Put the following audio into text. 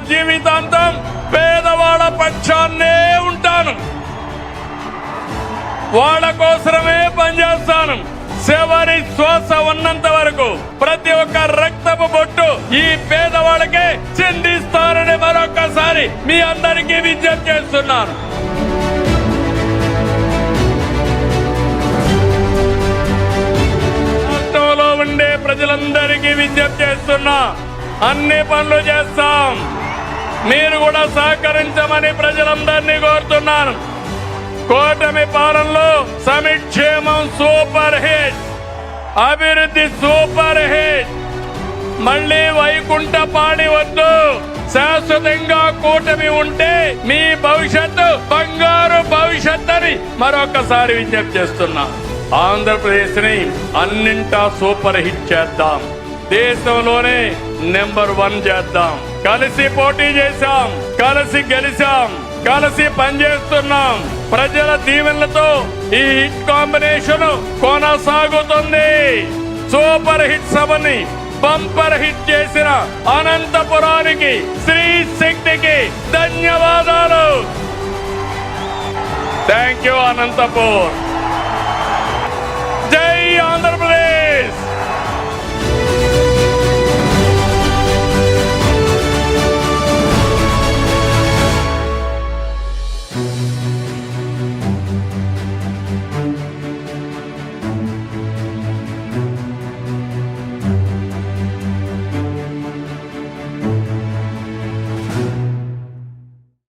జీవితాంతం పేదవాళ్ళ పక్షాన్నే ఉంటాను, వాళ్ళ కోసమే పనిచేస్తాను. చివరి శ్వాస ఉన్నంత వరకు ప్రతి ఒక్క రక్తపు బొట్టు ఈ పేదవాళ్ళకే చిందిస్తానని మరొకసారి మీ అందరికీ విజ్ఞప్తి చేస్తున్నాను. రాష్ట్రంలో ఉండే ప్రజలందరికీ విజ్ఞప్తి చేస్తున్నా, అన్ని పనులు చేస్తాం, మీరు కూడా సహకరించమని ప్రజలందరినీ కోరుతున్నాను. కూటమి పాలనలో సంక్షేమం సూపర్ హిట్, అభివృద్ధి సూపర్ హిట్. మళ్ళీ వైకుంఠపాడి వద్దు, శాశ్వతంగా కూటమి ఉంటే మీ భవిష్యత్తు బంగారు భవిష్యత్ అని మరొకసారి విజ్ఞప్తి చేస్తున్నా. ఆంధ్రప్రదేశ్ ని అన్నింటా సూపర్ హిట్ చేద్దాం, దేశంలోనే నెంబర్ 1 చేద్దాం. కలిసి పోటీ చేశాం, కలిసి గెలిచాం, కలిసి పనిచేస్తున్నాం. ప్రజల దీవెనలతో ఈ హిట్ కాంబినేషన్ కొనసాగుతుంది. సూపర్ హిట్ సభని బంపర్ హిట్ చేసిన అనంతపురానికి, శ్రీ శక్తికి ధన్యవాదాలు. Thank you Anantapur.